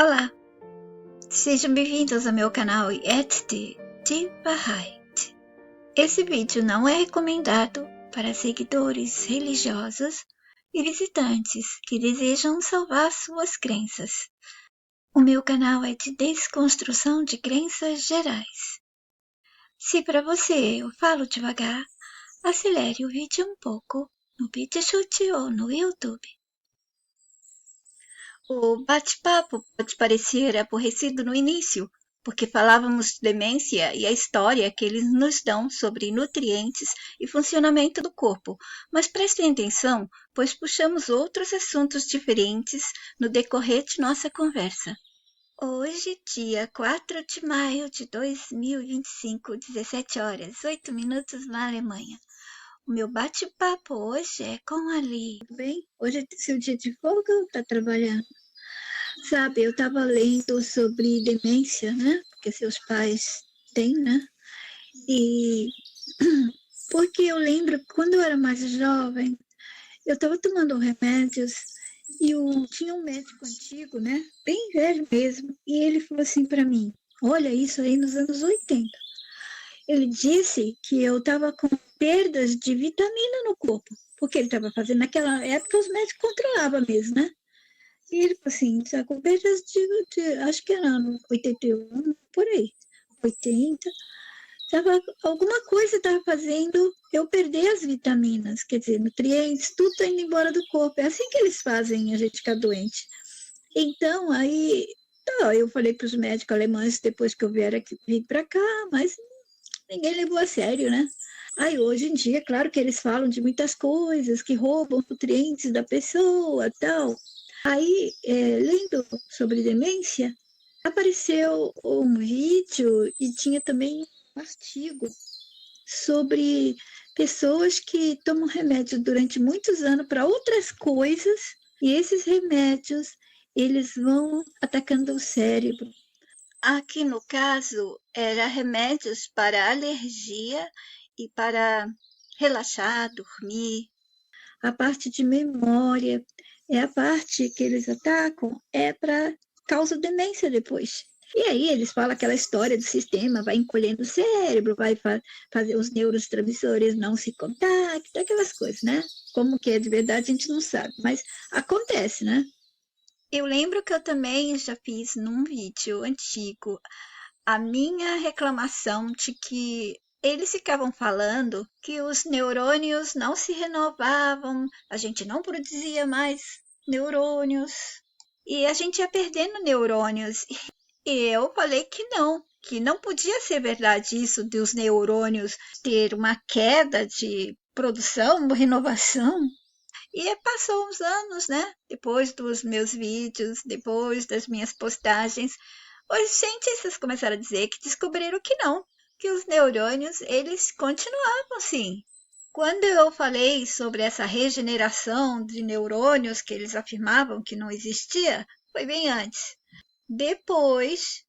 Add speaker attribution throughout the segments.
Speaker 1: Olá, sejam bem-vindos ao meu canal Yet de Bahá'í. Esse vídeo não é recomendado para seguidores religiosos e visitantes que desejam salvar suas crenças. O meu canal é de desconstrução de crenças gerais. Se para você eu falo devagar, acelere o vídeo um pouco no BitChute ou no YouTube. O bate-papo pode parecer aborrecido no início, porque falávamos de demência e a história que eles nos dão sobre nutrientes e funcionamento do corpo, mas prestem atenção, pois puxamos outros assuntos diferentes no decorrer de nossa conversa. Hoje, dia 4 de maio de 2025, 17 horas, 8 minutos na Alemanha. O meu bate-papo hoje é com a Li. Bem, hoje é seu dia de folga ou tá trabalhando? Sabe, eu estava lendo sobre demência, né? Porque seus pais têm, né? E porque eu lembro que quando eu era mais jovem, eu estava tomando remédios e tinha um médico antigo, né? Bem velho mesmo. E ele falou assim para mim: olha, isso aí nos anos 80. Ele disse que eu estava com perdas de vitamina no corpo, porque ele estava fazendo, naquela época os médicos controlavam mesmo, né? E ele falou assim, tá com perdas acho que era ano 81, por aí, 80. Alguma coisa estava fazendo eu perder as vitaminas, quer dizer, nutrientes, tudo está indo embora do corpo. É assim que eles fazem a gente ficar doente. Então, aí, tá, eu falei para os médicos alemães depois que eu vim para cá, mas ninguém levou a sério, né? Aí, hoje em dia, claro que eles falam de muitas coisas que roubam nutrientes da pessoa, tal. Aí, lendo sobre demência, apareceu um vídeo e tinha também um artigo sobre pessoas que tomam remédio durante muitos anos para outras coisas e esses remédios eles vão atacando o cérebro. Aqui no caso, era remédios para alergia e para relaxar, dormir. A parte de memória é a parte que eles atacam, é para causa demência depois. E aí eles falam aquela história do sistema, vai encolhendo o cérebro, vai fazer os neurotransmissores não se contactam, aquelas coisas, né? Como que é de verdade a gente não sabe, mas acontece, né? Eu lembro que eu também já fiz num vídeo antigo a minha reclamação de que eles ficavam falando que os neurônios não se renovavam, a gente não produzia mais neurônios e a gente ia perdendo neurônios. E eu falei que não podia ser verdade isso de os neurônios ter uma queda de produção, renovação. E passou uns anos, né? Depois dos meus vídeos, depois das minhas postagens, os cientistas começaram a dizer que descobriram que não, que os neurônios, eles continuavam assim. Quando eu falei sobre essa regeneração de neurônios que eles afirmavam que não existia, foi bem antes. Depois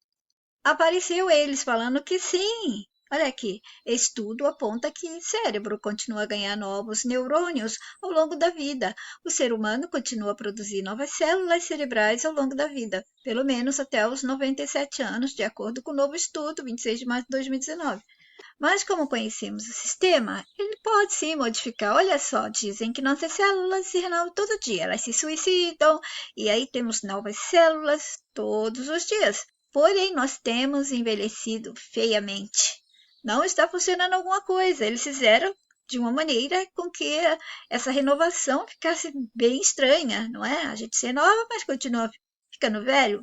Speaker 1: apareceu eles falando que sim. Olha aqui, estudo aponta que cérebro continua a ganhar novos neurônios ao longo da vida. O ser humano continua a produzir novas células cerebrais ao longo da vida, pelo menos até os 97 anos, de acordo com o novo estudo, 26 de março de 2019. Mas como conhecemos o sistema, ele pode sim modificar. Olha só, dizem que nossas células se renovam todo dia, elas se suicidam e aí temos novas células todos os dias. Porém, nós temos envelhecido feiamente. Não está funcionando alguma coisa. Eles fizeram de uma maneira com que essa renovação ficasse bem estranha, não é? A gente se renova, mas continua ficando velho.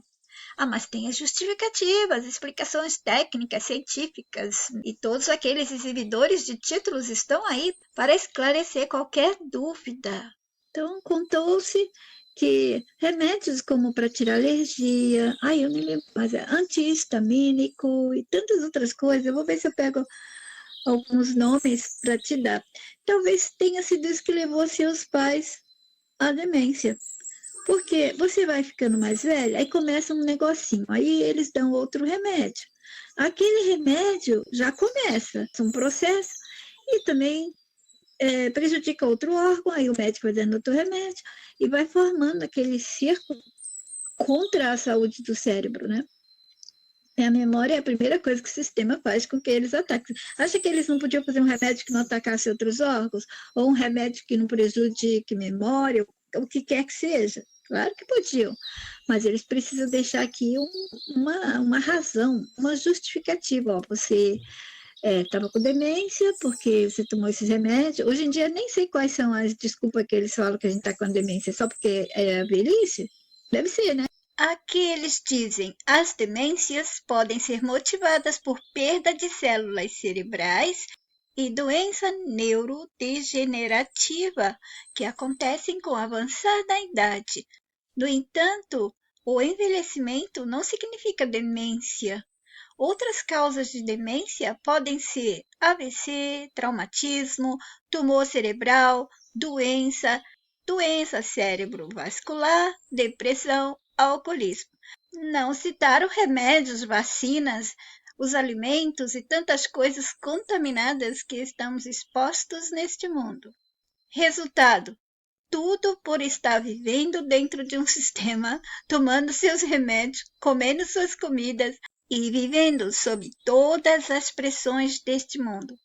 Speaker 1: Ah, mas tem as justificativas, explicações técnicas, científicas, e todos aqueles exibidores de títulos estão aí para esclarecer qualquer dúvida. Então, contou-se que remédios como para tirar alergia, eu nem lembro, mas é antihistamínico e tantas outras coisas, eu vou ver se eu pego alguns nomes para te dar. Talvez tenha sido isso que levou seus pais à demência. Porque você vai ficando mais velha, aí começa um negocinho, aí eles dão outro remédio. Aquele remédio já começa um processo e também prejudica outro órgão, aí o médico vai dando outro remédio e vai formando aquele círculo
Speaker 2: contra a saúde do cérebro, né? A memória é a primeira coisa que o sistema faz com que eles ataquem. Acha que eles não podiam fazer um remédio que não atacasse outros órgãos? Ou um remédio que não prejudique memória? O que quer que seja? Claro que podiam, mas eles precisam deixar aqui uma razão, uma justificativa. Ó, você estava com demência porque você tomou esses remédios. Hoje em dia, nem sei quais são as desculpas que eles falam que a gente está com demência, só porque é a velhice? Deve ser, né?
Speaker 1: Aqui eles dizem: as demências podem ser motivadas por perda de células cerebrais e doença neurodegenerativa que acontecem com o avançar da idade. No entanto, o envelhecimento não significa demência. Outras causas de demência podem ser AVC, traumatismo, tumor cerebral, doença cerebrovascular, depressão, alcoolismo. Não citaram remédios, vacinas, os alimentos e tantas coisas contaminadas que estamos expostos neste mundo. Resultado: tudo por estar vivendo dentro de um sistema, tomando seus remédios, comendo suas comidas e vivendo sob todas as pressões deste mundo.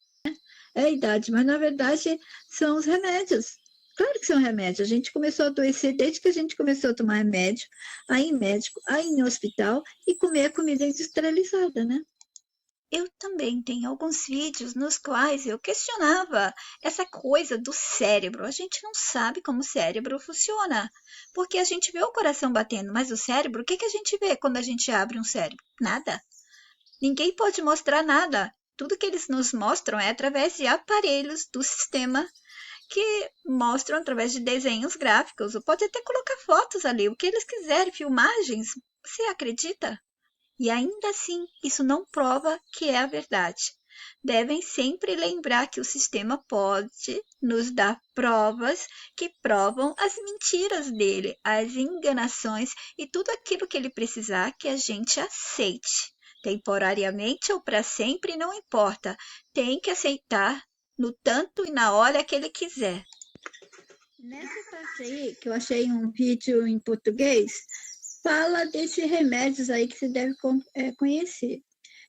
Speaker 2: É a idade, mas na verdade são os remédios. Claro que são remédios. A gente começou a adoecer desde que a gente começou a tomar remédio, aí em médico, aí em hospital e comer a comida industrializada, né?
Speaker 1: Eu também tenho alguns vídeos nos quais eu questionava essa coisa do cérebro. A gente não sabe como o cérebro funciona, porque a gente vê o coração batendo, mas o cérebro, o que a gente vê quando a gente abre um cérebro? Nada. Ninguém pode mostrar nada. Tudo que eles nos mostram é através de aparelhos do sistema que mostram através de desenhos gráficos. Ou pode até colocar fotos ali, o que eles quiserem, filmagens. Você acredita? E ainda assim, isso não prova que é a verdade. Devem sempre lembrar que o sistema pode nos dar provas que provam as mentiras dele, as enganações e tudo aquilo que ele precisar que a gente aceite. Temporariamente ou para sempre, não importa. Tem que aceitar no tanto e na hora que ele quiser.
Speaker 2: Nessa parte aí, que eu achei um vídeo em português, fala desses remédios aí que você deve conhecer.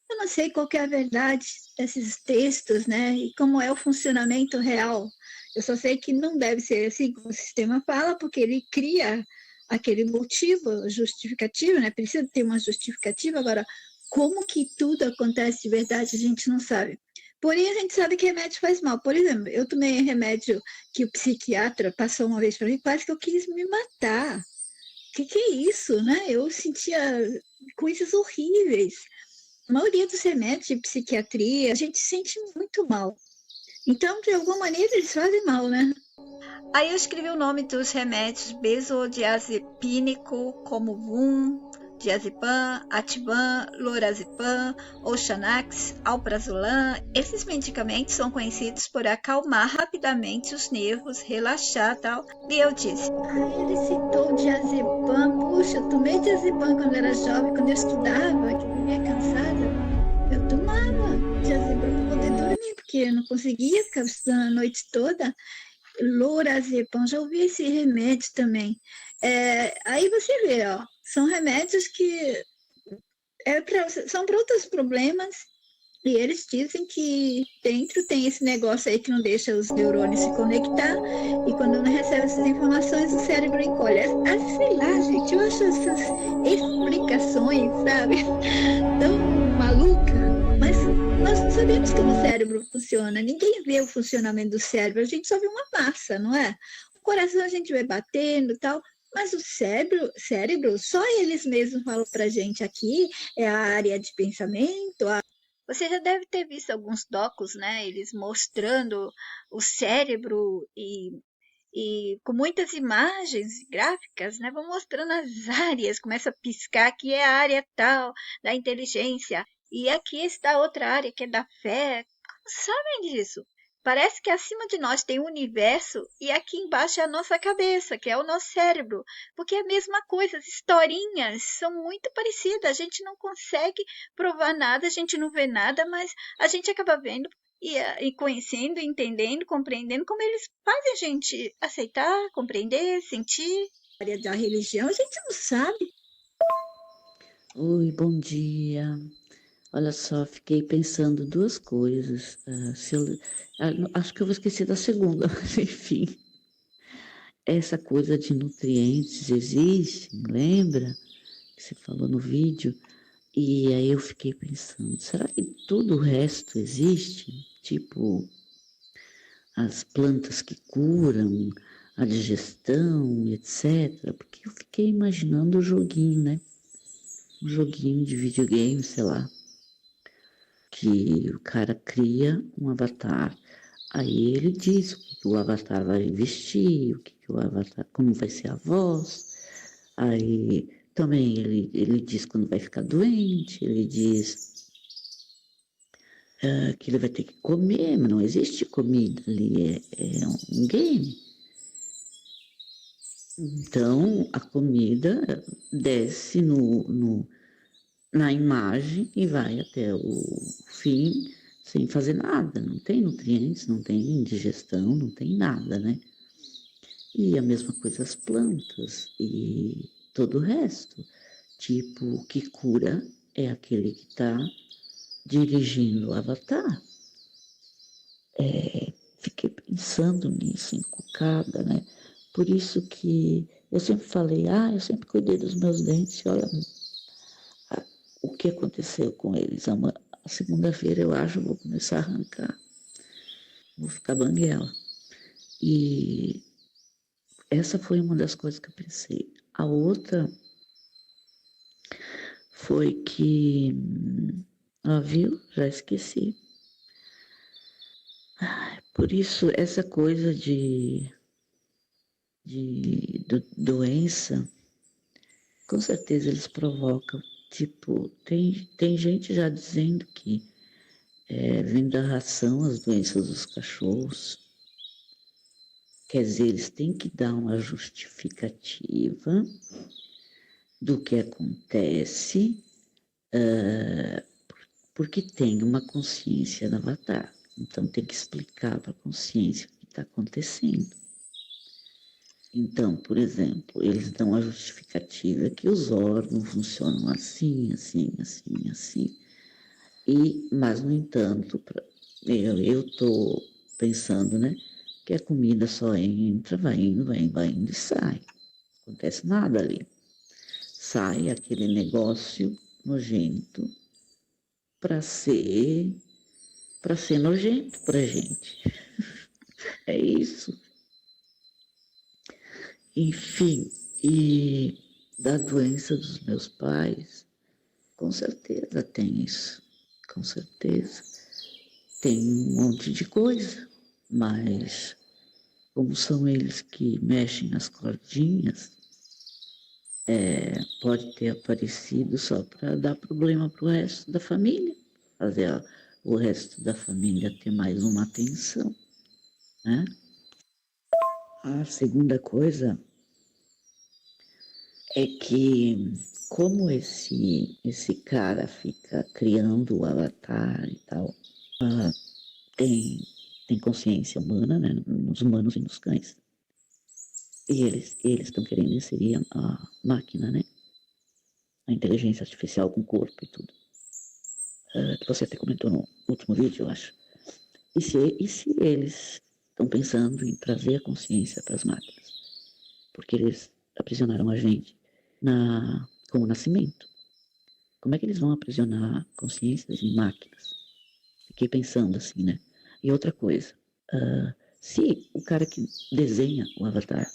Speaker 2: Eu não sei qual que é a verdade desses textos, né? E como é o funcionamento real. Eu só sei que não deve ser assim como o sistema fala, porque ele cria aquele motivo justificativo, né? Precisa ter uma justificativa. Agora, como que tudo acontece de verdade, a gente não sabe. Porém, a gente sabe que remédio faz mal. Por exemplo, eu tomei remédio que o psiquiatra passou uma vez para mim, quase que eu quis me matar. Que é isso, né? Eu sentia coisas horríveis. A maioria dos remédios de psiquiatria, a gente sente muito mal. Então, de alguma maneira, eles fazem mal, né?
Speaker 1: Aí eu escrevi o nome dos remédios benzodiazepínico, como Vum, diazepam, Ativan, lorazepam, Oxanax, alprazolam. Esses medicamentos são conhecidos por acalmar rapidamente os nervos, relaxar tal. E eu disse:
Speaker 2: Ele citou o diazepam. Puxa, eu tomei diazepam quando era jovem, quando eu estudava, que eu vivia cansada. Eu tomava diazepam para poder dormir, porque eu não conseguia ficar estudando a noite toda. Lorazepam, já ouvi esse remédio também. Aí você vê, ó, são remédios que são para outros problemas. E eles dizem que dentro tem esse negócio aí que não deixa os neurônios se conectar, e quando não recebe essas informações, o cérebro encolhe. Sei lá, gente, eu acho essas explicações, sabe, tão maluca, mas nós não sabemos como o cérebro funciona. Ninguém vê o funcionamento do cérebro, a gente só vê uma massa, não é? O coração a gente vê batendo e tal, mas o cérebro, só eles mesmos falam pra gente aqui, é a área de pensamento.
Speaker 1: você já deve ter visto alguns docos, né? Eles mostrando o cérebro e com muitas imagens gráficas, né? Vão mostrando as áreas, começa a piscar, que é a área tal da inteligência, e aqui está outra área que é da fé. Como sabem disso? Parece que acima de nós tem um universo e aqui embaixo é a nossa cabeça, que é o nosso cérebro, porque é a mesma coisa, as historinhas são muito parecidas, a gente não consegue provar nada, a gente não vê nada, mas a gente acaba vendo e conhecendo, entendendo, compreendendo como eles fazem a gente aceitar, compreender, sentir.
Speaker 2: Área da religião, a gente não sabe.
Speaker 3: Oi, bom dia. Olha só, fiquei pensando duas coisas. Acho que eu vou esquecer da segunda, mas enfim. Essa coisa de nutrientes existe, lembra? Que você falou no vídeo. E aí eu fiquei pensando, será que todo o resto existe? Tipo, as plantas que curam, a digestão, etc. Porque eu fiquei imaginando o joguinho, né? Um joguinho de videogame, sei lá, que o cara cria um avatar. Aí ele diz o que o avatar vai vestir, o que o avatar, como vai ser a voz. Aí também ele diz quando vai ficar doente, ele diz que ele vai ter que comer, mas não existe comida ali, é um game. Então a comida desce na imagem e vai até o fim sem fazer nada, não tem nutrientes, não tem digestão, não tem nada, né? E a mesma coisa as plantas e todo o resto. Tipo, o que cura é aquele que está dirigindo o avatar. Fiquei pensando nisso, encucada, né? Por isso que eu sempre falei, eu sempre cuidei dos meus dentes, olha o que aconteceu com eles. A segunda-feira eu acho que vou começar a arrancar, vou ficar banguela. E essa foi uma das coisas que eu pensei. A outra foi que, viu? Já esqueci. Por isso, essa coisa de doença, com certeza eles provocam. Tipo, tem gente já dizendo que vem da ração as doenças dos cachorros. Quer dizer, eles têm que dar uma justificativa do que acontece, porque tem uma consciência do avatar. Então tem que explicar para a consciência o que está acontecendo. Então, por exemplo, eles dão a justificativa que os órgãos funcionam assim, assim, assim, assim. Mas, no entanto, eu estou pensando, né, que a comida só entra, vai indo e sai. Não acontece nada ali. Sai aquele negócio nojento para ser nojento pra gente. É isso. Enfim, e da doença dos meus pais, com certeza tem isso. Com certeza. Tem um monte de coisa, mas como são eles que mexem as cordinhas, pode ter aparecido só para dar problema para o resto da família, fazer o resto da família ter mais uma atenção, né? A segunda coisa é que como esse cara fica criando o avatar e tal, tem, tem consciência humana, né, nos humanos e nos cães. E eles estão querendo inserir a máquina, né? A inteligência artificial com corpo e tudo. Que você até comentou no último vídeo, eu acho. E se eles estão pensando em trazer a consciência para as máquinas? Porque eles aprisionaram a gente com o nascimento. Como é que eles vão aprisionar consciências em máquinas? Fiquei pensando assim, né? E outra coisa, se o cara que desenha o avatar,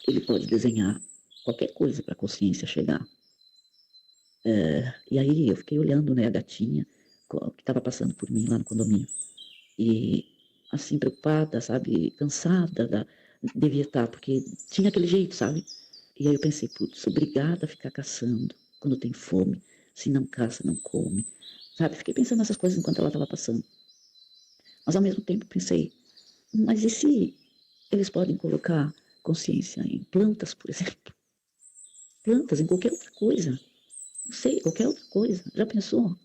Speaker 3: ele pode desenhar qualquer coisa para a consciência chegar. E aí eu fiquei olhando, né, a gatinha que estava passando por mim lá no condomínio. E assim, preocupada, sabe, cansada, devia estar, porque tinha aquele jeito, sabe? E aí eu pensei, putz, obrigada a ficar caçando quando tem fome. Se não caça, não come. Sabe, fiquei pensando nessas coisas enquanto ela estava passando. Mas ao mesmo tempo pensei, mas e se eles podem colocar consciência em plantas, por exemplo? Plantas, em qualquer outra coisa. Não sei, qualquer outra coisa. Já pensou?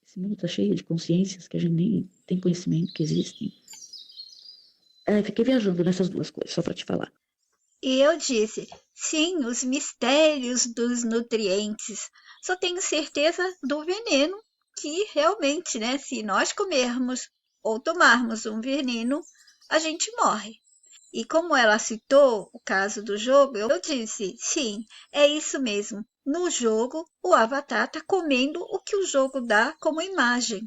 Speaker 3: Esse mundo está cheio de consciências que a gente nem tem conhecimento que existem. Fiquei viajando nessas duas coisas, só para te falar.
Speaker 1: E eu disse, sim, os mistérios dos nutrientes. Só tenho certeza do veneno, que realmente, né, se nós comermos ou tomarmos um veneno, a gente morre. E como ela citou o caso do jogo, eu disse, sim, é isso mesmo. No jogo, o Avatar está comendo o que o jogo dá como imagem.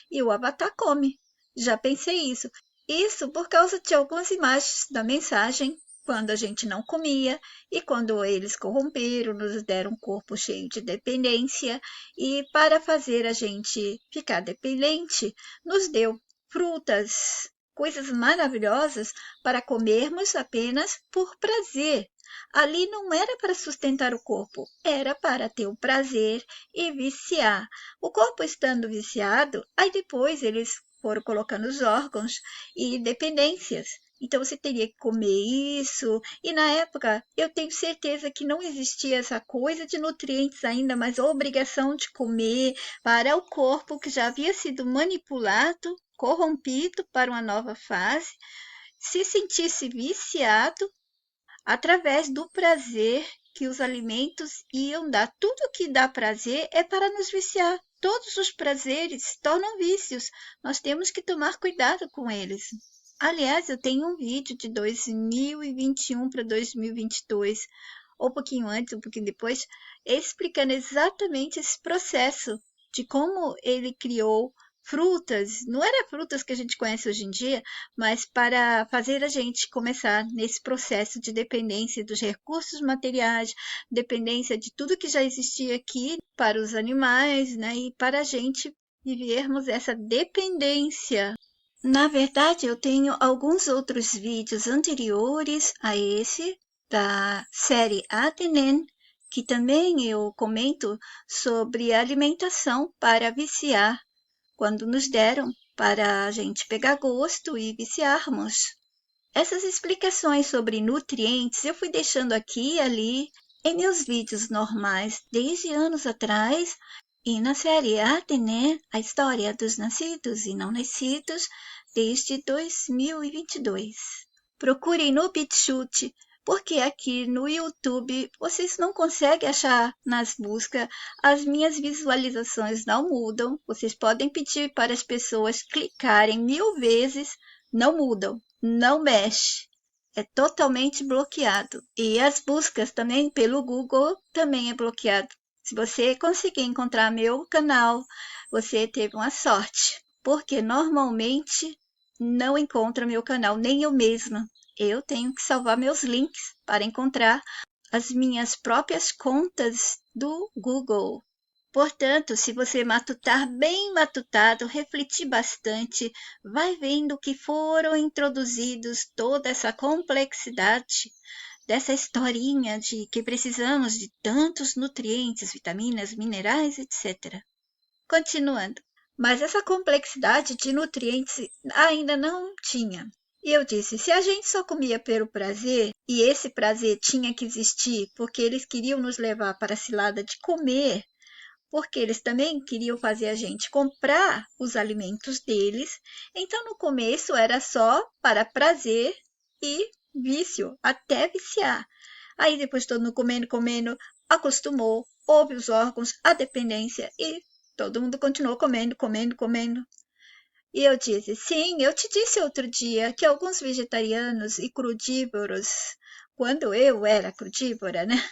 Speaker 1: E o Avatar come. Já pensei isso. Isso por causa de algumas imagens da mensagem, quando a gente não comia, e quando eles corromperam, nos deram um corpo cheio de dependência, e para fazer a gente ficar dependente, nos deu frutas, coisas maravilhosas para comermos apenas por prazer. Ali não era para sustentar o corpo, era para ter o prazer e viciar. O corpo estando viciado, aí depois eles foram colocando os órgãos e dependências. Então você teria que comer isso. E na época eu tenho certeza que não existia essa coisa de nutrientes ainda, mas a obrigação de comer para o corpo que já havia sido manipulado, corrompido para uma nova fase, se sentisse viciado através do prazer que os alimentos iam dar. Tudo que dá prazer é para nos viciar. Todos os prazeres se tornam vícios. Nós temos que tomar cuidado com eles. Aliás, eu tenho um vídeo de 2021 para 2022, ou um pouquinho antes, um pouquinho depois, explicando exatamente esse processo de como ele criou frutas, não era frutas que a gente conhece hoje em dia, mas para fazer a gente começar nesse processo de dependência dos recursos materiais, dependência de tudo que já existia aqui para os animais, né, e para a gente vivermos essa dependência. Na verdade, eu tenho alguns outros vídeos anteriores a esse, da série Atenen, que também eu comento sobre alimentação para viciar, quando nos deram para a gente pegar gosto e viciarmos. Essas explicações sobre nutrientes eu fui deixando aqui e ali em meus vídeos normais desde anos atrás, e na série Atene, a história dos nascidos e não nascidos, desde 2022. Procurem no BitChute, porque aqui no YouTube vocês não conseguem achar nas buscas, as minhas visualizações não mudam. Vocês podem pedir para as pessoas clicarem 1000 vezes, não mudam, não mexe. É totalmente bloqueado. E as buscas também pelo Google também é bloqueado. Se você conseguir encontrar meu canal, você teve uma sorte, porque normalmente não encontra meu canal, nem eu mesma. Eu tenho que salvar meus links para encontrar as minhas próprias contas do Google. Portanto, se você matutar bem matutado, refletir bastante, vai vendo que foram introduzidos toda essa complexidade dessa historinha de que precisamos de tantos nutrientes, vitaminas, minerais, etc. Continuando. Mas essa complexidade de nutrientes ainda não tinha. E eu disse, se a gente só comia pelo prazer, e esse prazer tinha que existir porque eles queriam nos levar para a cilada de comer, porque eles também queriam fazer a gente comprar os alimentos deles, então no começo era só para prazer e vício, até viciar. Aí depois todo mundo comendo, acostumou, houve os órgãos, a dependência e todo mundo continuou comendo. E eu disse, sim, eu te disse outro dia que alguns vegetarianos e crudívoros, quando eu era crudívora, né,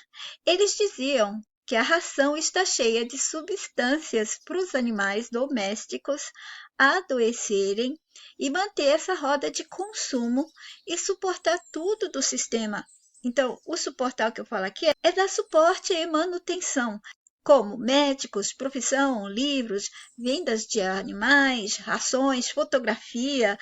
Speaker 1: eles diziam que a ração está cheia de substâncias para os animais domésticos adoecerem e manter essa roda de consumo e suportar tudo do sistema. Então, o suportar que eu falo aqui é dar suporte e manutenção, como médicos, profissão, livros, vendas de animais, rações, fotografia.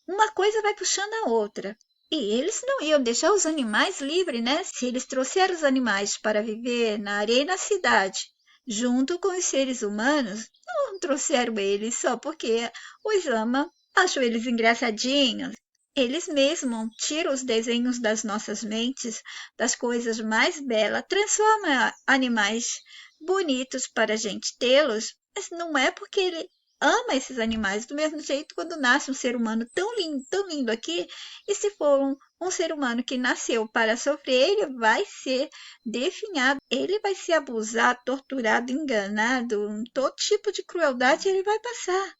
Speaker 1: Uma coisa vai puxando a outra. E eles não iam deixar os animais livres, né? Se eles trouxeram os animais para viver na areia e na cidade, junto com os seres humanos, não trouxeram eles só porque os ama, acham eles engraçadinhos. Eles mesmos tiram os desenhos das nossas mentes, das coisas mais belas, transformam animais bonitos para a gente tê-los, mas não é porque ama esses animais do mesmo jeito quando nasce um ser humano tão lindo aqui, e se for um ser humano que nasceu para sofrer, ele vai ser definhado, ele vai ser abusado, torturado, enganado, todo tipo de crueldade ele vai passar.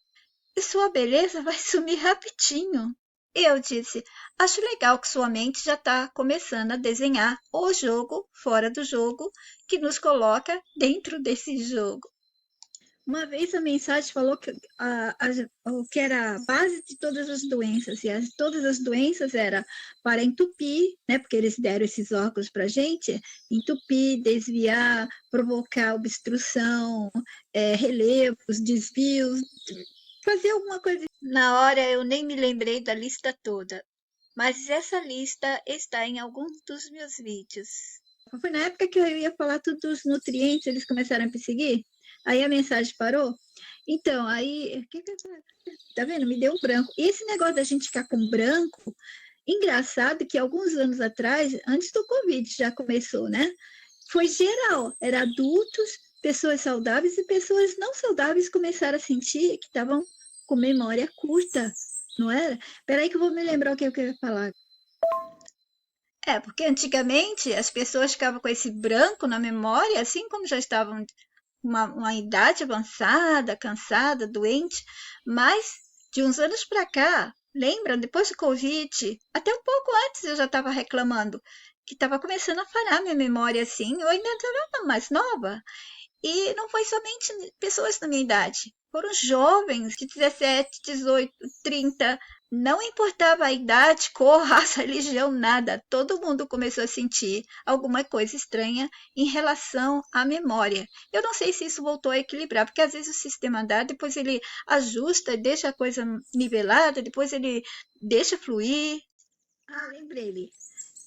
Speaker 1: E sua beleza vai sumir rapidinho. Eu disse, acho legal que sua mente já está começando a desenhar o jogo fora do jogo que nos coloca dentro desse jogo.
Speaker 2: Uma vez a mensagem falou que, o que era a base de todas as doenças, e todas as doenças era para entupir, né, porque eles deram esses órgãos para a gente, entupir, desviar, provocar obstrução, relevos, desvios, fazer alguma coisa.
Speaker 1: Na hora eu nem me lembrei da lista toda, mas essa lista está em alguns dos meus vídeos.
Speaker 2: Foi na época que eu ia falar tudo dos nutrientes, eles começaram a me seguir. Aí a mensagem parou. Então, aí, tá vendo? Me deu um branco. E esse negócio da gente ficar com branco, engraçado que alguns anos atrás, antes do Covid já começou, né? Foi geral, era adultos, pessoas saudáveis e pessoas não saudáveis começaram a sentir que estavam com memória curta, não era? Peraí que eu vou me lembrar o que eu queria falar.
Speaker 1: Porque antigamente as pessoas ficavam com esse branco na memória, assim como já estavam uma idade avançada, cansada, doente, mas de uns anos para cá, lembram, depois do Covid, até um pouco antes eu já estava reclamando que estava começando a falhar minha memória assim, eu ainda estava mais nova. E não foi somente pessoas da minha idade, foram jovens de 17, 18, 30, não importava a idade, cor, raça, religião, nada. Todo mundo começou a sentir alguma coisa estranha em relação à memória. Eu não sei se isso voltou a equilibrar, porque às vezes o sistema dá, depois ele ajusta, deixa a coisa nivelada, depois ele deixa fluir.
Speaker 2: Lembrei-lhe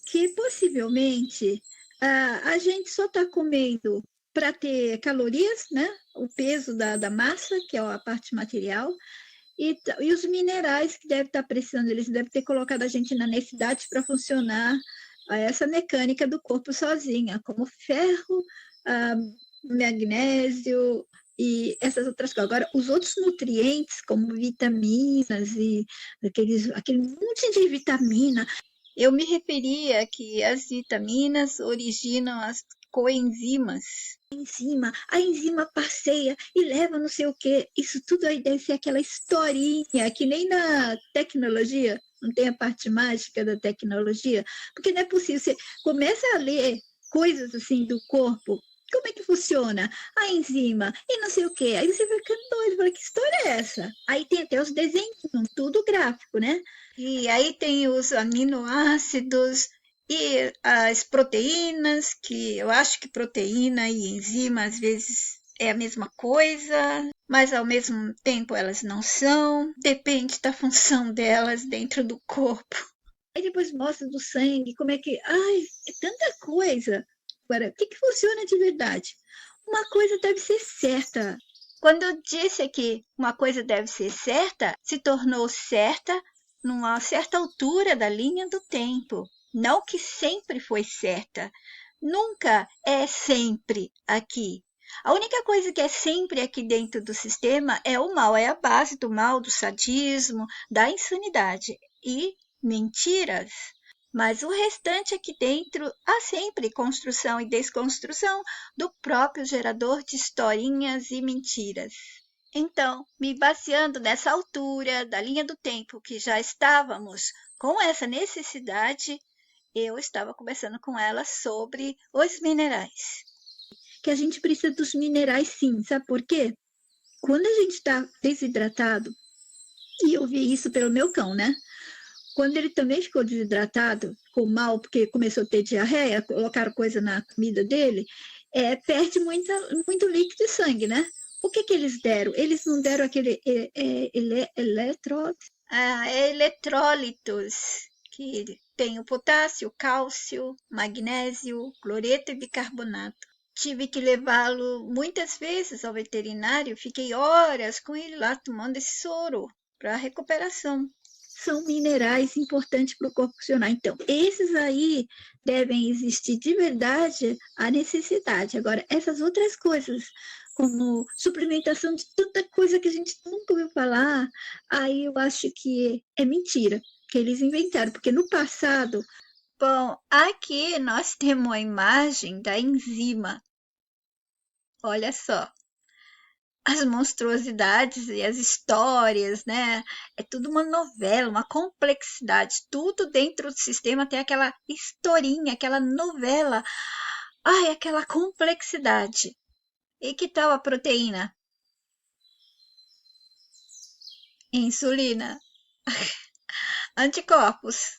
Speaker 2: que possivelmente a gente só está comendo para ter calorias, né? O peso da massa, que é a parte material, e os minerais que devem estar precisando, eles devem ter colocado a gente na necessidade para funcionar essa mecânica do corpo sozinha, como ferro, magnésio e essas outras coisas. Agora, os outros nutrientes, como vitaminas e aquele monte de vitamina.
Speaker 1: Eu me referia que as vitaminas originam as coenzimas.
Speaker 2: A enzima passeia e leva não sei o quê. Isso tudo aí deve ser aquela historinha, que nem na tecnologia, não tem a parte mágica da tecnologia, porque não é possível. Você começa a ler coisas assim do corpo, como é que funciona a enzima e não sei o quê. Aí você vai ficando doido, fala, que história é essa? Aí tem até os desenhos, tudo gráfico, né?
Speaker 1: E aí tem os aminoácidos e as proteínas, que eu acho que proteína e enzima às vezes é a mesma coisa, mas ao mesmo tempo elas não são, depende da função delas dentro do corpo.
Speaker 2: Aí depois mostra do sangue, como é que... Ai, é tanta coisa. Agora, o que funciona de verdade? Uma coisa deve ser certa.
Speaker 1: Quando eu disse que uma coisa deve ser certa, se tornou certa numa certa altura da linha do tempo. Não que sempre foi certa. Nunca é sempre aqui. A única coisa que é sempre aqui dentro do sistema é o mal, é a base do mal, do sadismo, da insanidade e mentiras. Mas o restante aqui dentro há sempre construção e desconstrução do próprio gerador de historinhas e mentiras. Então, me baseando nessa altura da linha do tempo que já estávamos com essa necessidade, eu estava conversando com ela sobre os minerais.
Speaker 2: Que a gente precisa dos minerais sim, sabe por quê? Quando a gente está desidratado, e eu vi isso pelo meu cão, né? Quando ele também ficou desidratado, ficou mal, porque começou a ter diarreia, colocaram coisa na comida dele, perde muito líquido e sangue, né? O que eles deram? Eles não deram aquele
Speaker 1: eletrólitos, que tem o potássio, cálcio, magnésio, cloreto e bicarbonato. Tive que levá-lo muitas vezes ao veterinário, fiquei horas com ele lá tomando esse soro para recuperação.
Speaker 2: São minerais importantes para o corpo funcionar. Então, esses aí devem existir de verdade a necessidade. Agora, essas outras coisas, como suplementação de tanta coisa que a gente nunca ouviu falar, aí eu acho que é mentira que eles inventaram, porque no passado,
Speaker 1: Bom, aqui nós temos a imagem da enzima. Olha só, as monstruosidades e as histórias, né? É tudo uma novela, uma complexidade. Tudo dentro do sistema tem aquela historinha, aquela novela. Ai, aquela complexidade. E que tal a proteína? Insulina, anticorpos.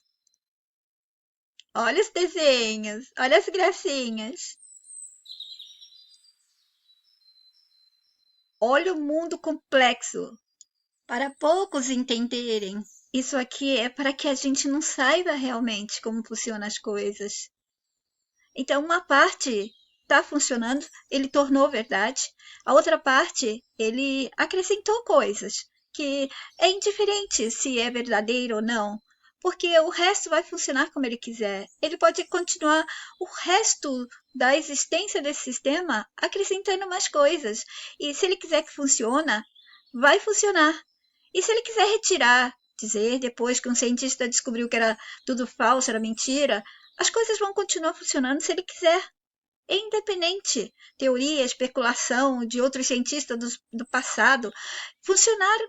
Speaker 1: Olha os desenhos, olha as gracinhas. Olha o mundo complexo. Para poucos entenderem, isso aqui é para que a gente não saiba realmente como funcionam as coisas. Então, uma parte está funcionando, ele tornou verdade, a outra parte, ele acrescentou coisas que é indiferente se é verdadeiro ou não, porque o resto vai funcionar como ele quiser. Ele pode continuar o resto da existência desse sistema acrescentando mais coisas. E se ele quiser que funcione, vai funcionar. E se ele quiser retirar, dizer depois que um cientista descobriu que era tudo falso, era mentira, as coisas vão continuar funcionando se ele quiser. É independente. Teoria, especulação de outros cientistas do passado funcionaram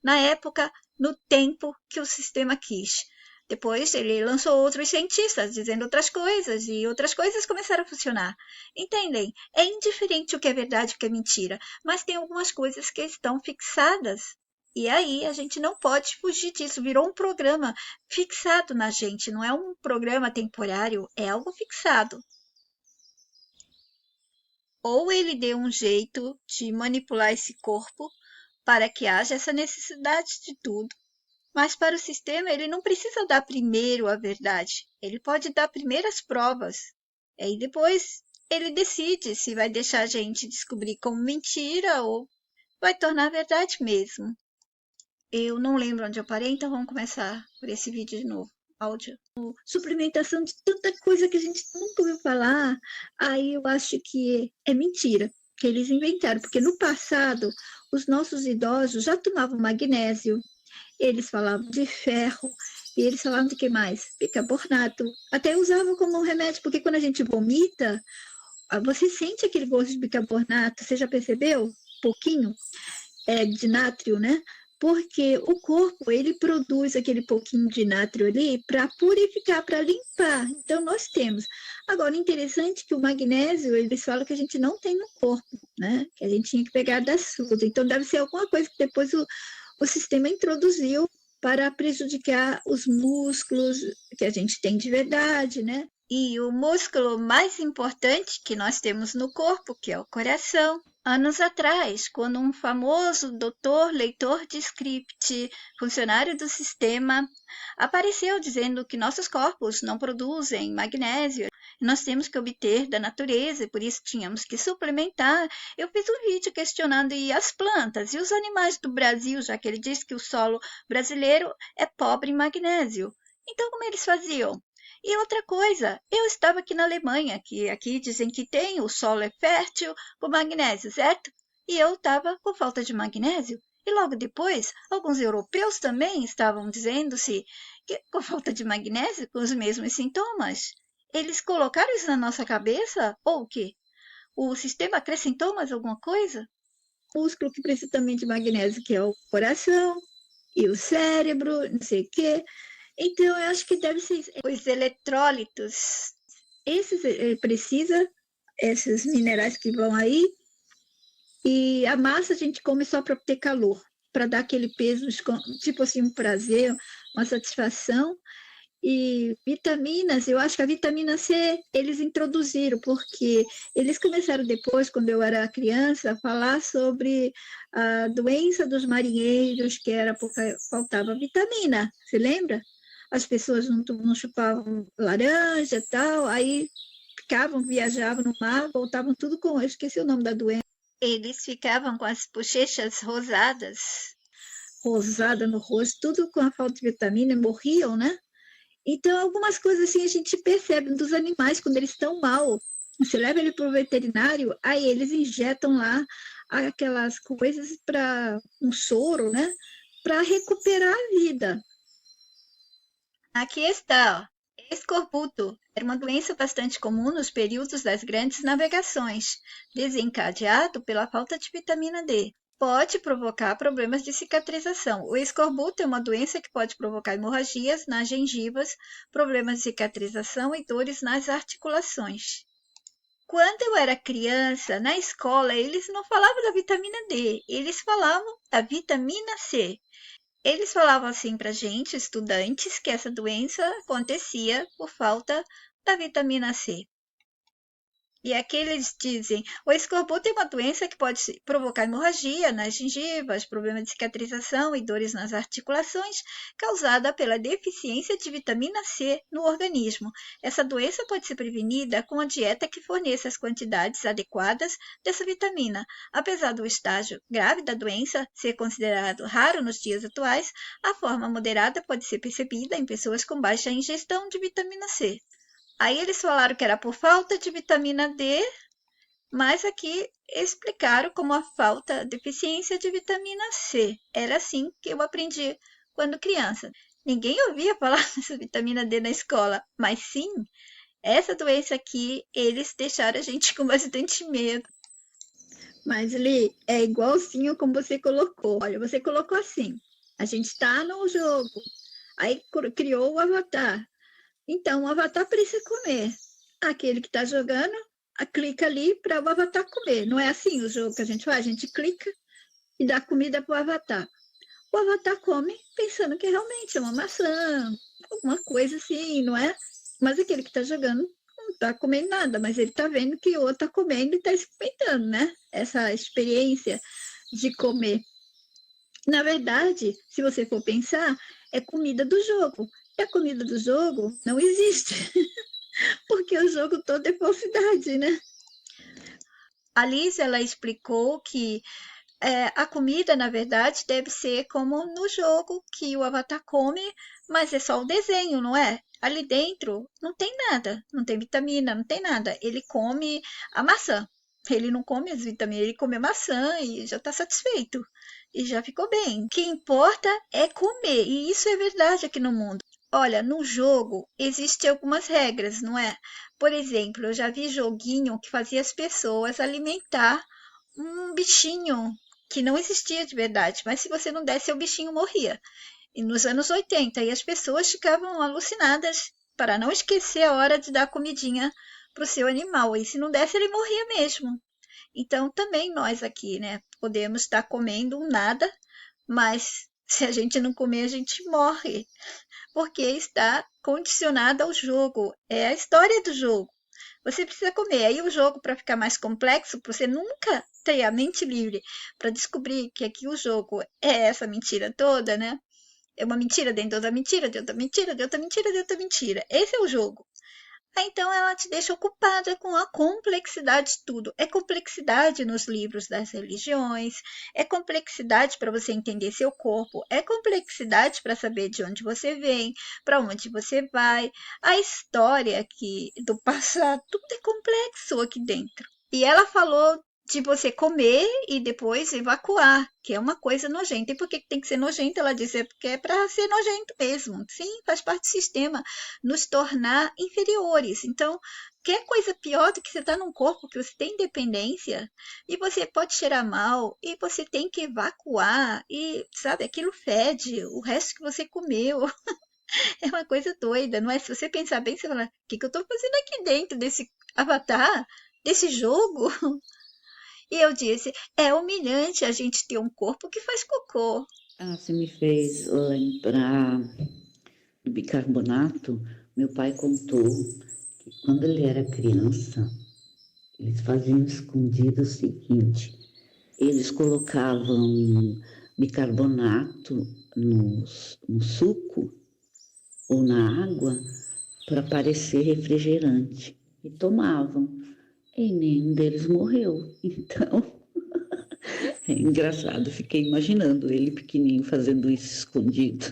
Speaker 1: na época, no tempo que o sistema quis. Depois ele lançou outros cientistas dizendo outras coisas e outras coisas começaram a funcionar. Entendem? É indiferente o que é verdade e o que é mentira, mas tem algumas coisas que estão fixadas. E aí a gente não pode fugir disso. Virou um programa fixado na gente, não é um programa temporário, é algo fixado. Ou ele deu um jeito de manipular esse corpo para que haja essa necessidade de tudo. Mas para o sistema, ele não precisa dar primeiro a verdade. Ele pode dar primeiro as provas. E depois ele decide se vai deixar a gente descobrir como mentira ou vai tornar verdade mesmo. Eu não lembro onde eu parei, então vamos começar por esse vídeo de novo. Áudio.
Speaker 2: suplementação de tanta coisa que a gente nunca ouviu falar, aí eu acho que é mentira que eles inventaram, porque no passado os nossos idosos já tomavam magnésio, eles falavam de ferro, e eles falavam de que mais? Bicarbonato. Até usavam como um remédio, porque quando a gente vomita, você sente aquele gosto de bicarbonato, você já percebeu? Um pouquinho de nátrio, né? Porque o corpo, ele produz aquele pouquinho de nátrio ali para purificar, para limpar. Então, nós temos. Agora, interessante que o magnésio, eles falam que a gente não tem no corpo, né? Que a gente tinha que pegar das frutas. Então, deve ser alguma coisa que depois o sistema introduziu para prejudicar os músculos que a gente tem de verdade, né?
Speaker 1: E o músculo mais importante que nós temos no corpo, que é o coração. Anos atrás, quando um famoso doutor leitor de script, funcionário do sistema, apareceu dizendo que nossos corpos não produzem magnésio, nós temos que obter da natureza e por isso tínhamos que suplementar. Eu fiz um vídeo questionando e as plantas e os animais do Brasil, já que ele disse que o solo brasileiro é pobre em magnésio. Então, como eles faziam? E outra coisa, eu estava aqui na Alemanha, que aqui dizem que tem, o solo é fértil com magnésio, certo? E eu estava com falta de magnésio. E logo depois, alguns europeus também estavam dizendo-se que com falta de magnésio, com os mesmos sintomas. Eles colocaram isso na nossa cabeça? Ou o quê? O sistema acrescentou mais alguma coisa?
Speaker 2: O músculo que precisa também de magnésio, que é o coração e o cérebro, não sei o quê. Então, eu acho que deve ser
Speaker 1: os eletrólitos.
Speaker 2: Esses precisa, esses minerais que vão aí, e a massa a gente come só para ter calor, para dar aquele peso, tipo assim, um prazer, uma satisfação. E vitaminas, eu acho que a vitamina C eles introduziram, porque eles começaram depois, quando eu era criança, a falar sobre a doença dos marinheiros, que era porque faltava vitamina, você lembra? As pessoas não chupavam laranja e tal, aí viajavam no mar, voltavam tudo com, eu esqueci o nome da doença.
Speaker 1: Eles ficavam com as bochechas rosadas.
Speaker 2: Rosada no rosto, tudo com a falta de vitamina, morriam, né? Então, algumas coisas assim a gente percebe dos animais quando eles estão mal. Você leva ele para o veterinário, aí eles injetam lá aquelas coisas para um soro, né? Para recuperar a vida.
Speaker 1: Aqui está, ó. Escorbuto era uma doença bastante comum nos períodos das grandes navegações, desencadeado pela falta de vitamina D. Pode provocar problemas de cicatrização. O escorbuto é uma doença que pode provocar hemorragias nas gengivas, problemas de cicatrização e dores nas articulações. Quando eu era criança, na escola, eles não falavam da vitamina D, eles falavam da vitamina C. Eles falavam assim para gente, estudantes, que essa doença acontecia por falta da vitamina C. E aqui eles dizem, o escorbuto é uma doença que pode provocar hemorragia nas gengivas, problema de cicatrização e dores nas articulações, causada pela deficiência de vitamina C no organismo. Essa doença pode ser prevenida com a dieta que forneça as quantidades adequadas dessa vitamina. Apesar do estágio grave da doença ser considerado raro nos dias atuais, a forma moderada pode ser percebida em pessoas com baixa ingestão de vitamina C. Aí eles falaram que era por falta de vitamina D, mas aqui explicaram como a falta, deficiência de vitamina C. Era assim que eu aprendi quando criança. Ninguém ouvia falar dessa vitamina D na escola, mas sim, essa doença aqui, eles deixaram a gente com bastante medo.
Speaker 2: Mas, Li, é igualzinho como você colocou. Olha, você colocou assim, a gente está no jogo, aí criou o avatar. Então, o avatar precisa comer. Aquele que está jogando, clica ali para o avatar comer. Não é assim o jogo que a gente faz? A gente clica e dá comida para o avatar. O avatar come pensando que realmente é uma maçã, alguma coisa assim, não é? Mas aquele que está jogando não está comendo nada, mas ele está vendo que o outro está comendo e está experimentando, né? Essa experiência de comer. Na verdade, se você for pensar, é comida do jogo. E a comida do jogo não existe, porque o jogo todo é falsidade, né?
Speaker 1: A Liz, ela explicou que a comida, na verdade, deve ser como no jogo que o avatar come, mas é só o desenho, não é? Ali dentro não tem nada, não tem vitamina, não tem nada. Ele come a maçã. Ele não come as vitaminas, ele come a maçã e já está satisfeito. E já ficou bem. O que importa é comer, e isso é verdade aqui no mundo. Olha, no jogo existem algumas regras, não é? Por exemplo, eu já vi joguinho que fazia as pessoas alimentar um bichinho que não existia de verdade, mas se você não desse, o bichinho morria. E nos anos 80, e as pessoas ficavam alucinadas para não esquecer a hora de dar comidinha para o seu animal. E se não desse, ele morria mesmo. Então, também nós aqui, né, podemos estar comendo um nada, mas se a gente não comer, a gente morre, porque está condicionado ao jogo. É a história do jogo. Você precisa comer. Aí o jogo, para ficar mais complexo, para você nunca ter a mente livre para descobrir que aqui o jogo é essa mentira toda, né? É uma mentira dentro da mentira, dentro da mentira, dentro da mentira, dentro da mentira. Esse é o jogo. Então ela te deixa ocupada com a complexidade de tudo. É complexidade nos livros das religiões, é complexidade para você entender seu corpo, é complexidade para saber de onde você vem, para onde você vai, a história aqui do passado, tudo é complexo aqui dentro. E ela falou de você comer e depois evacuar, que é uma coisa nojenta. E por que tem que ser nojento? Ela disse, porque é para ser nojento mesmo. Sim, faz parte do sistema, nos tornar inferiores. Então, quer coisa pior do que você estar num corpo que você tem dependência e você pode cheirar mal e você tem que evacuar e, sabe, aquilo fede o resto que você comeu. É uma coisa doida, não é? Se você pensar bem, você fala, o que eu estou fazendo aqui dentro desse avatar, desse jogo? E eu disse, é humilhante a gente ter um corpo que faz cocô.
Speaker 3: Você me fez lembrar do bicarbonato. Meu pai contou que quando ele era criança, eles faziam escondido o seguinte: eles colocavam bicarbonato no suco ou na água para parecer refrigerante e tomavam. E nenhum deles morreu. Então, é engraçado. Fiquei imaginando ele pequenininho fazendo isso escondido.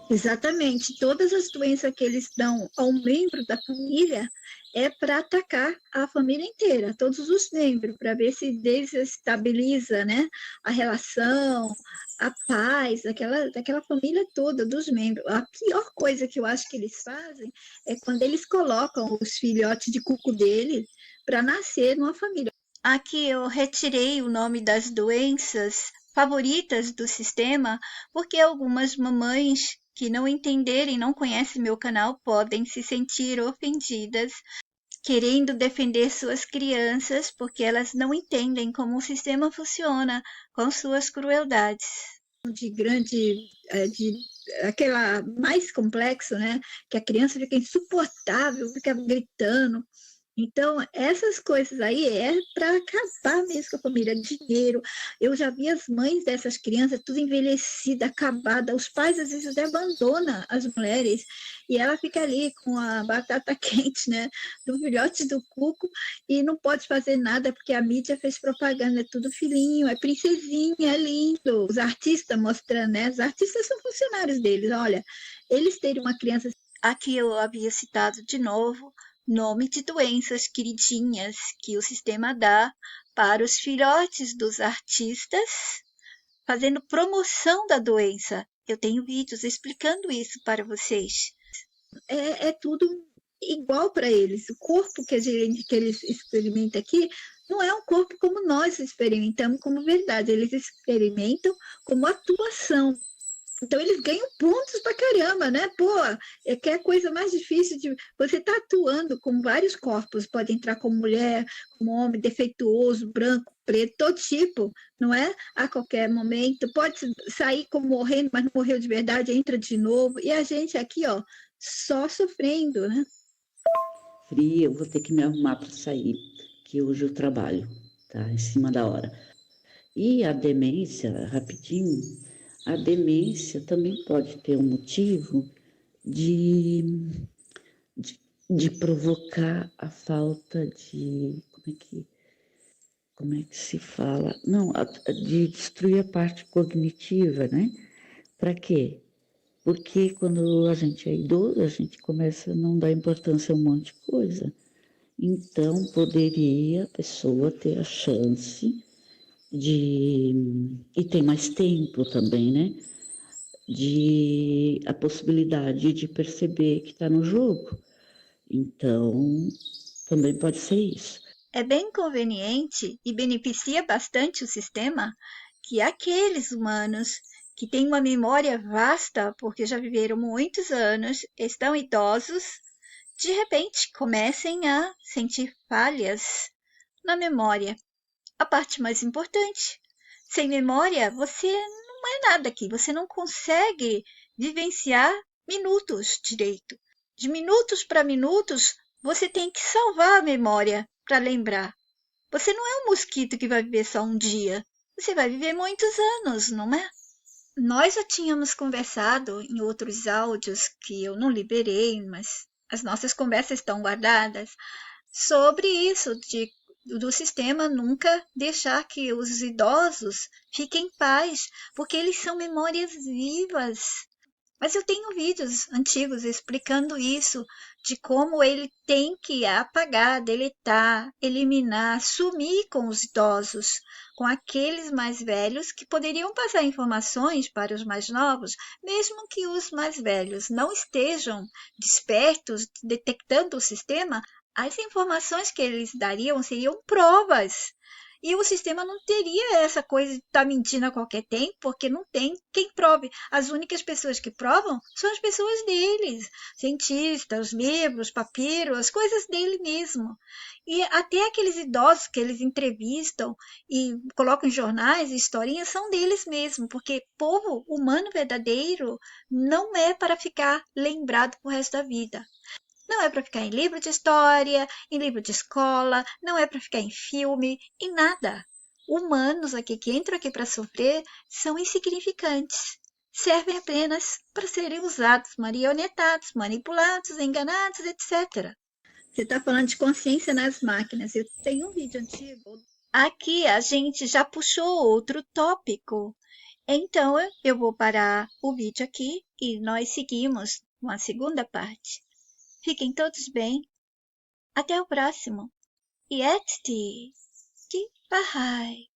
Speaker 2: Exatamente. Todas as doenças que eles dão ao membro da família é para atacar a família inteira, todos os membros, para ver se desestabiliza, né, a relação, a paz daquela família toda, dos membros. A pior coisa que eu acho que eles fazem é quando eles colocam os filhotes de cuco dele para nascer numa família.
Speaker 1: Aqui eu retirei o nome das doenças favoritas do sistema, porque algumas mamães que não entenderem, não conhecem meu canal, podem se sentir ofendidas, querendo defender suas crianças, porque elas não entendem como o sistema funciona com suas crueldades.
Speaker 2: De grande, de aquela mais complexo, né? Que a criança fica insuportável, fica gritando. Então, essas coisas aí é para acabar mesmo com a família, dinheiro. Eu já vi as mães dessas crianças tudo envelhecida, acabada. Os pais às vezes até abandonam as mulheres e ela fica ali com a batata quente, né, do filhote do cuco e não pode fazer nada porque a mídia fez propaganda, é tudo filhinho, é princesinha, é lindo. Os artistas mostrando, né? Os artistas são funcionários deles, olha, eles terem uma criança.
Speaker 1: Aqui eu havia citado de novo nome de doenças queridinhas que o sistema dá para os filhotes dos artistas, fazendo promoção da doença. Eu tenho vídeos explicando isso para vocês.
Speaker 2: É tudo igual para eles. O corpo que eles experimentam aqui não é um corpo como nós experimentamos como verdade. Eles experimentam como atuação. Então eles ganham pontos pra caramba, né? Pô, é que é a coisa mais difícil de. Você tá atuando com vários corpos, pode entrar como mulher, como homem, defeituoso, branco, preto, todo tipo, não é? A qualquer momento. Pode sair como morrendo, mas não morreu de verdade, entra de novo. E a gente aqui, ó, só sofrendo, né?
Speaker 3: Fria, eu vou ter que me arrumar para sair, que hoje eu trabalho, tá? Em cima da hora. E a demência, rapidinho, a demência também pode ter um motivo de, de, de provocar a falta de. Como é que se fala? Não, de destruir a parte cognitiva, né? Para quê? Porque quando a gente é idoso, a gente começa a não dar importância a um monte de coisa. Então, poderia a pessoa ter a chance e tem mais tempo também, né? A possibilidade de perceber que está no jogo. Então, também pode ser isso.
Speaker 1: É bem conveniente e beneficia bastante o sistema que aqueles humanos que têm uma memória vasta, porque já viveram muitos anos, estão idosos, de repente comecem a sentir falhas na memória. A parte mais importante, sem memória você não é nada aqui, você não consegue vivenciar minutos direito. De minutos para minutos, você tem que salvar a memória para lembrar. Você não é um mosquito que vai viver só um dia, você vai viver muitos anos, não é? Nós já tínhamos conversado em outros áudios que eu não liberei, mas as nossas conversas estão guardadas, sobre isso, do sistema nunca deixar que os idosos fiquem em paz, porque eles são memórias vivas. Mas eu tenho vídeos antigos explicando isso, de como ele tem que apagar, deletar, eliminar, sumir com os idosos, com aqueles mais velhos que poderiam passar informações para os mais novos, mesmo que os mais velhos não estejam despertos, detectando o sistema, as informações que eles dariam seriam provas. E o sistema não teria essa coisa de estar mentindo a qualquer tempo, porque não tem quem prove. As únicas pessoas que provam são as pessoas deles, cientistas, livros, papiros, as coisas dele mesmo. E até aqueles idosos que eles entrevistam e colocam em jornais, historinhas, são deles mesmo, porque povo humano verdadeiro não é para ficar lembrado pro resto da vida. Não é para ficar em livro de história, em livro de escola, não é para ficar em filme, em nada. Humanos aqui que entram aqui para sofrer são insignificantes. Servem apenas para serem usados, marionetados, manipulados, enganados, etc.
Speaker 2: Você está falando de consciência nas máquinas. Eu tenho um vídeo antigo.
Speaker 1: Aqui a gente já puxou outro tópico. Então eu vou parar o vídeo aqui e nós seguimos com a segunda parte. Fiquem todos bem. Até o próximo. Yeti. Bahai.